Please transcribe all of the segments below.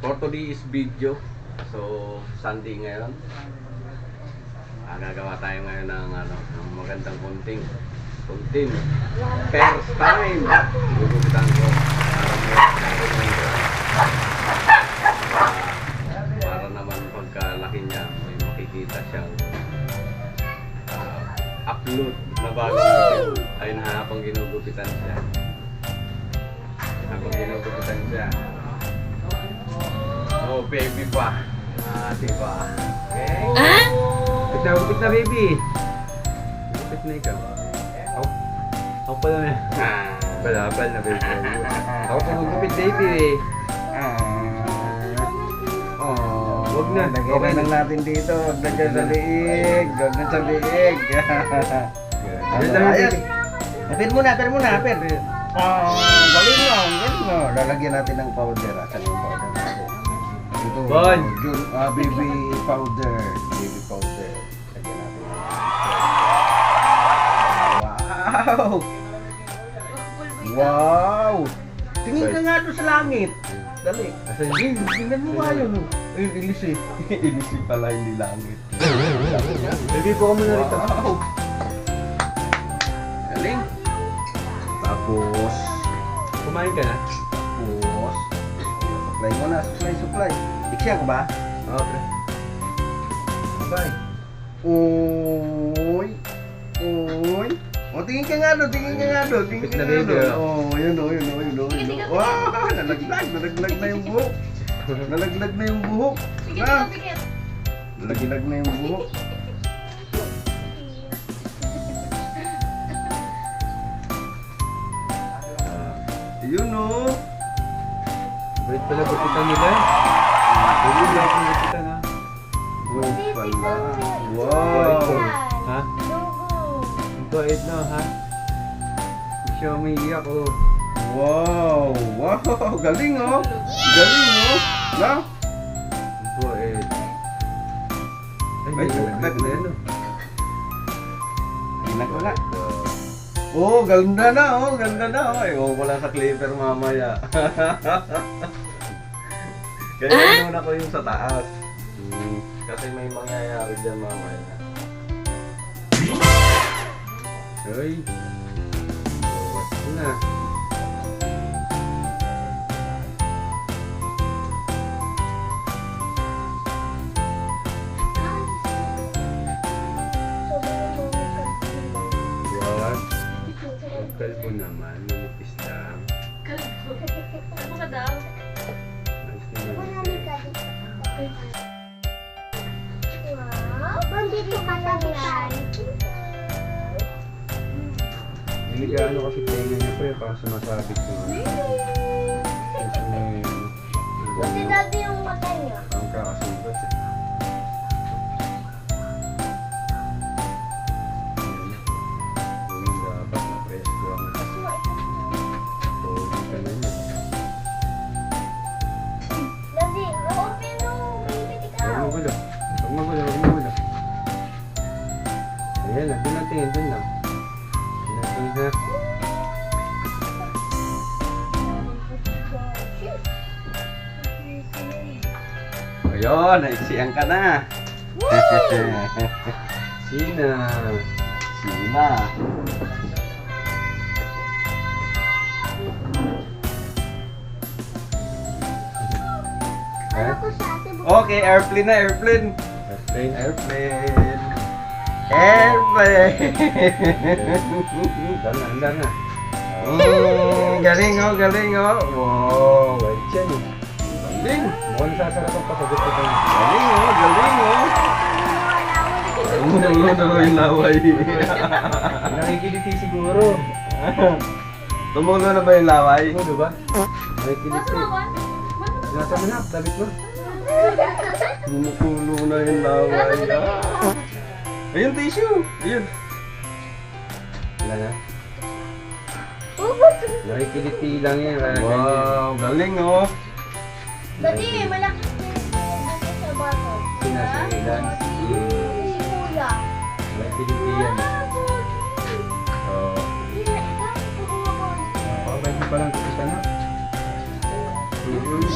For today's video, so Sunday ngayon, gagawa tayo ngayon ng ng magandang content. First time, gugupitan ko para naman pagkalaki niya may makikita siyang upload na bagong video. Ayun, habang ginugupitan siya. Oh, baby pa. Diba? Okay. Gupit na, baby. Gupit na ikaw. Ako pala na. Balabal na, baby. Ako pa magupit, baby. Huwag na. Okay lang natin dito. Huwag na dyan sa liig. Huwag na sa liig. Ayos. Apir muna. Galing mo. Lalagyan natin ng powder. Asan yung powder natin? Ito. Bon. Baby powder. Lagyan natin. Wow! Tingin ka nga doon sa langit. Dali. Asan yun? Tingnan mo nga yun. Ilisi. Ilisi pala, hindi langit. Baby, po ka muna rito. Wow! Galing. Tapos, Kumain ka na? supply mo na. Supply. Iksya ko ba? Okay. Bye. Uy. O, tingin ka nga doon. Kapit na, baby, Oh, yun. Wow, nalaglag na yung buhok. Nalaglag na yung buhok. Nalaglag na yung buhok. Yun o. Wait pala, gupitan nila. Baby, wait pala gupitan ha. Wow pala. Wow. Wow. Ha? Bait na ha? Hindi siya umiiyak oh. Wow. Galing o. Na? Bait. Ay, nalaglag na yan oh. Tingnan ko nga. Oh, ganda na. Ay, wala sa clipper mamaya. Kaya muna ko yung sa taas. Kasi may mangyayari dyan mamaya. Ay. Bawas na. Bawas. Ang kalbo naman, manipis lang. Ano ka daw? Ayos naman eh. Bandito ka na yan. Niligaano kasi tenga niya pre, para sumasabit ko. Kasi may... Kasi dati yung mata niya. Ang kakasugat eh. Yung dapat na presko ang tubig ka na niya. Dati, open mo. Bibit ikaw. Huwag magulo. Ayan, doon lang tingin, doon lang. Doon ha. Ayun, nagsiyang ka na. Sina. Sina. Ha? Ako sa ate mo. Okay, airplane na, airplane. Handa na. Galing oh. Wow. Right siya eh. Galing. Mukhang nasasarap ang pasagot ko tayo. Galing oh. Tumulo yung laway. Nakikiliti siguro. Tumulo na ba yung laway? Ano ba? Nakikiliti. Nasa manap, tabit mo. Tumulo na yung laway. Ayun, tissue. Ayun. Wala na. Nakikiliti lang yan. Wow, galing oh. Dati, malaki sa bato. Sinasilan. Si Kuya. Nakikiliti yan. Oh. Pakabay mo pa lang kasi sana. Gupit.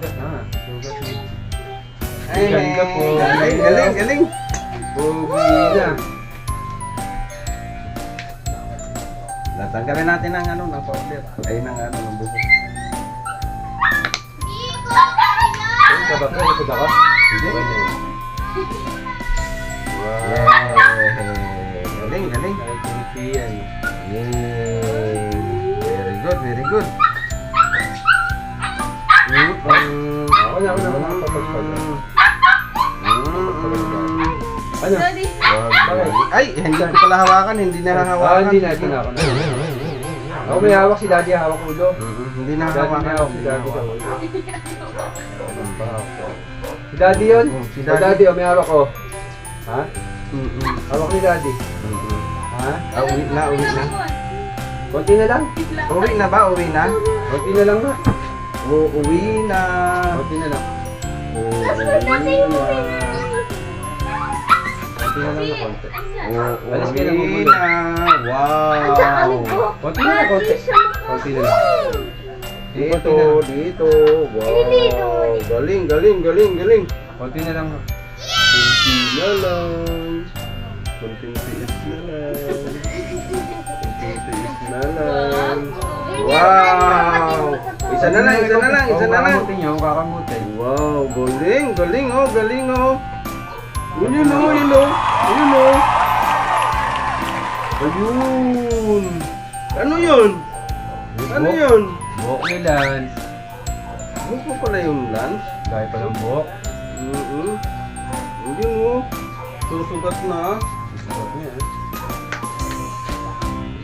sugat na. Sugat na. Ay, Galing ka po. Galing, galing, galing. Pogi na. Natanggalin natin ang ano, ng powder. Ay, ng ano, ng buhok. Iko, kaya! Ayun ka ba? Ayun ka ba? Hindi. Wala eh. Yay! Galing, galing. Ay, Pilipian. Yay! Very good, very good. Ako na, papagpag. Ano? Daddy. Ay, hindi ko pala hawakan, hindi na hawakan. Hindi na, ako na. Ako may hawak si daddy, hawak ulo. Hindi na Daddy hawakan. may hawak si daddy. Si daddy yun? Si Si daddy. daddy, may hawak ko. Ha? Hawak ni daddy. Ha? Uwi na, uwi na. Konti na lang. Uwi na ba? Uwi na? Konti na lang na. Uwi na. Konti na lang. Nasunod natin yung movie na. Konti na lang na konti. Alis ka na, uwi na. Wow. Konti na lang, konti. Konti na lang. Dito, dito. Wow. Galing, galing, galing, galing. Konti na lang. Kunti na lang. Kunting tiis na lang. Kunting tiis na lang. Wow! Isa na lang, isa na lang, isa na lang. Kakamutin niya, kakamutin. Wow, galing, galing oh, galing oh. Yun oh, yun oh. Yun oh. Ayun. Ano yun? Ano yun? Buhok ni Lance. Buhok mo pala yung Lance? Gaya pa ng buhok. Yun oh. Susugat na. Sugat niya.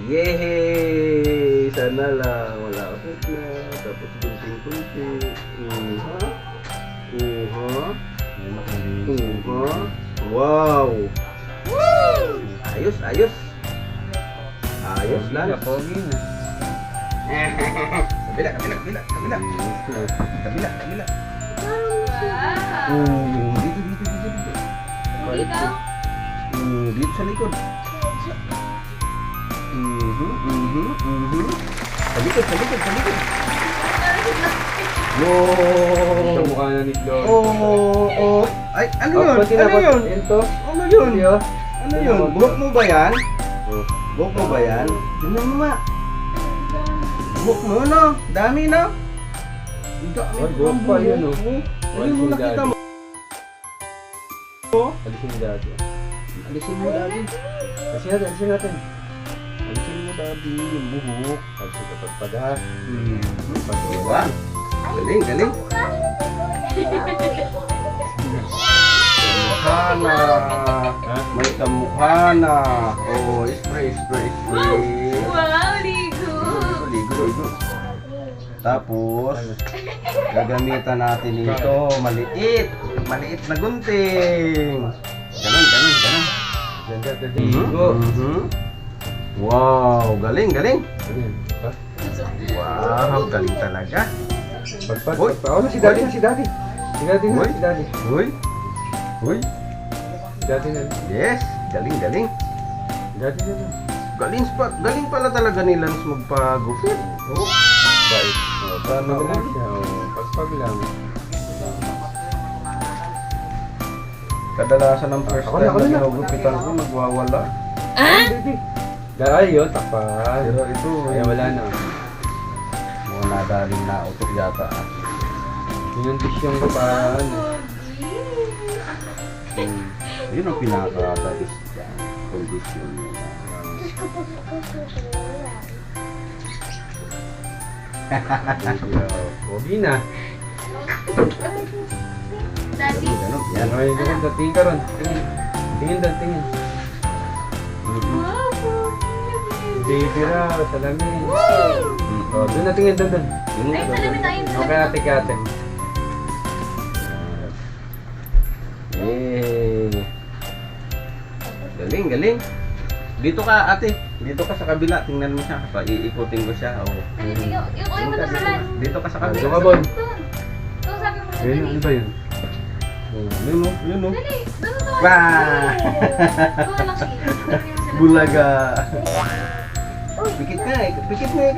Yehey! Sana lang. Wala akong na. Tapos kunting-kunting. Wow! Ayos, ayos. Ayos lang. Pogi na. Kabila, kabila, kabila, kabila. Kabila, kabila. Dito, dito, dito, dito. Ikaw? Dito sa likod. Sa likod, sa likod, sa likod. Sa Wow! mukha na ni Flor. Oh. Ay, ano yun? Konti na, Ano konti. yun? Ito. Ano yun? Konti, oh. Ano yun? Buhok mo ba yan? Oh. Buhok mo ba yan? Tingnan mo nga. Buhok mo, no? Dami, no? Dami Oh, buhok pa, yun, oh. Ayun mo, nakita mo. Alisin ni daddy. Alisin mo, Daddy. Alisin natin, alisin natin. Alisin mo, Daddy, yung buhok. Alisin ka pagpag ha. Diba? Galing, galing. Kamukha na. May kamukha na. Oh, spray, spray, spray. Wow, ligo. Ligo, ligo, ligo. Tapos, gagamitan natin ito. Maliit. Maliit na gunting. Ganun, ganun, ganun. Ganda, ganda. Ligo. Wow, galing, galing. Ano yun? Ha? Wow, galing talaga. Pagpag, Uy. pagpag. Oh, si daddy na, si daddy. Si daddy na, Uy. si daddy. Uy. Uy. Si daddy na. Yes, galing, galing. Si daddy na. Galing pala talaga ni Lance magpagupit. Oh. Bait. Oh, tama lang siya. Oh, pagpag lang. Kadalasan ng first Ako na, time ako na na. ginugupitan ko, nagwawala. Daddy. Ay, yun, takpan. Pero ito, Kaya wala na. Mga nadaling nautok yata. Pinuntis yung kapaan. Yun ang pinaka-dalis dyan. Condition yun. Pogi na. Daddy. Ganun, yan. Yan, ay, doon, tingin ka ron. Tingin. Tingin doon, tingin. Wow, Baby raw, salamin. Oh, doon na tingin, doon. ay, salamin tayo. Okay, ate, ate. Galing, galing. Dito ka, ate. Dito ka sa kabila. Tingnan mo siya. Iikutin ko siya. Oh. Yung kuya mo naman. Dito ka sa Doon kabila. ka, Bon. Doon sabi mo sa Ayun, dali. ano ba yun? Yun o, yun o. Dali, doon to. Wah! Doon lang sige. Bulaga. Uy, Pikit na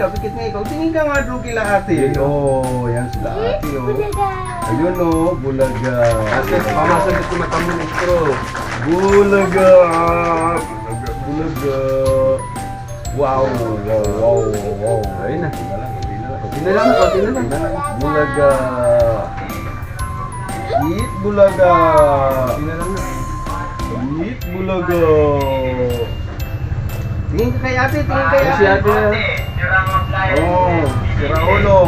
ikaw. Tingin ka nga doon kila ate. Oh, yan sila ate, oh. Bulaga. Ayun, oh, bulaga. Ate, mamasagot ko mata mo ng straw. Bulaga. Bulaga. Wow. Ayun na. Konti na lang. Konti na lang. Bulaga. Eat bulaga. Konti na lang na. Eat bulaga. Tingin ka kay ate, Si ate. Oh, si Raulo.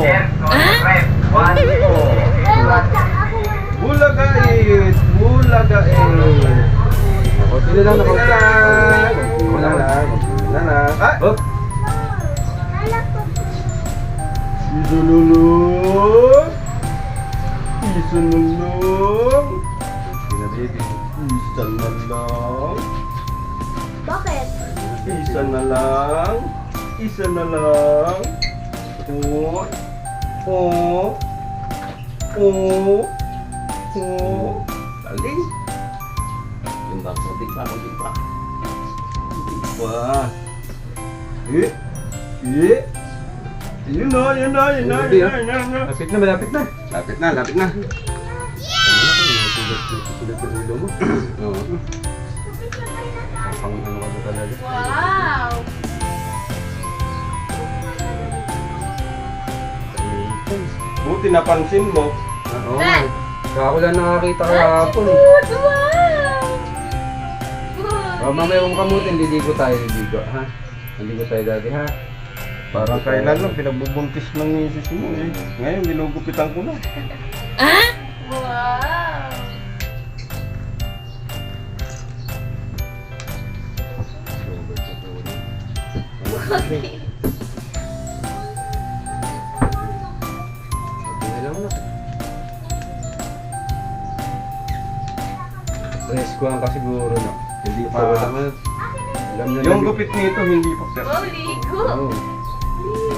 Bulaga eat. Konti na lang na. Konti na lang. Ah! Oh! Isunulong. Isa na lang. Bakit? Isa na lang. Galing. Yun ba? Kunti pa. Yun na. Lapit na, malapit na. Lapit na. Sulat yung ulo mo. Oo. Pang ano ka ba talaga? Wow! Buti napansin mo. Oo nga. Kaya ako lang nakakita kahapon. Cute! Wow! Oh, mamaya kung kamutin, liligo tayo, ha? Liligo tayo dati, ha? Parang kailan lang pinagbubuntis ng misis mo eh. Ngayon ginugupitan ko na. Wow! Sabi na lang na. Reskuhan ka siguro, no? Hindi So, pa. wala man. Alam na Yung lang. gupit nito hindi pa sir. Oh, ligo! Oo.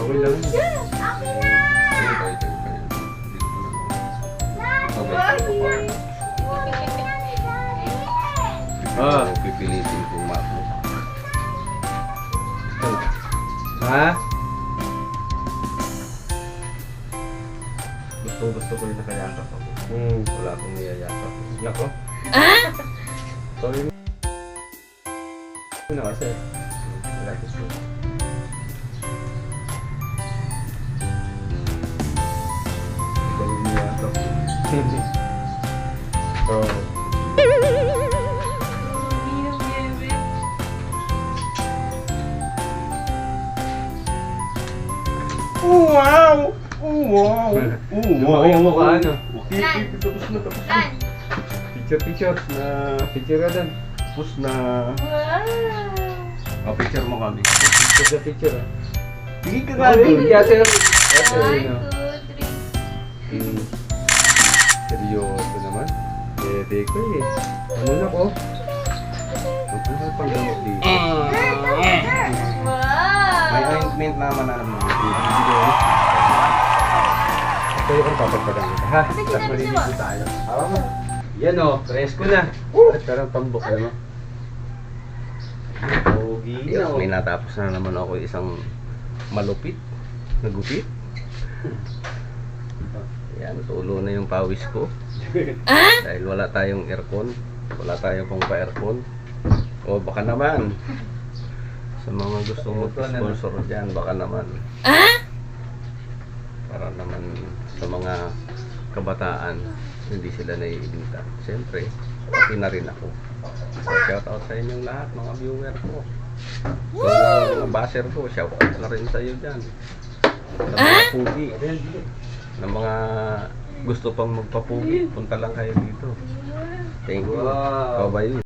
Okay lang. Akin na! Ah. Pipilitin ko mako. Ha? Gusto ko rin nakayakap ako. Wala akong niyayakap. Nako. Sorry mo. Na kasi. Wala ko siya. Hindi ko rin niyayakap. So, Wow! Lumaki yung mukha, ano? Okay, tapos na. Lan! Picture. Picture ka doon. Tapos na. Wow! Oh, picture mo kami. Picture, ah. Tingin ka Ate, ate. Ate, 1, ano? 2, 3. Seryoso naman. Bebe ko eh. Ano na ko? Ano ka pang gamot dito? May Wow! ointment naman na naman. Ito yung papagpagan kita, ha? Kasi Tapos sinabi maliligo siya, tayo. Awa mo. Yan o, presko na. At karang pambok, alam mo? Pogi. May natapos na naman ako isang malupit na gupit. Yan, tulo na yung pawis ko. Dahil wala tayong aircon. Wala tayong pang pa-aircon. O baka naman. Sa mga gustong mag-sponsor dyan, baka naman. Para naman sa mga kabataan, hindi sila naiilinta. Siyempre, pati na rin ako. Shout out sa inyong lahat, mga viewer ko. So, mga basher ko, shout out na rin sa iyo dyan. Sa mga pugi, na mga gusto pang magpapugi, punta lang kayo dito. Thank you. Wow. Bye-bye.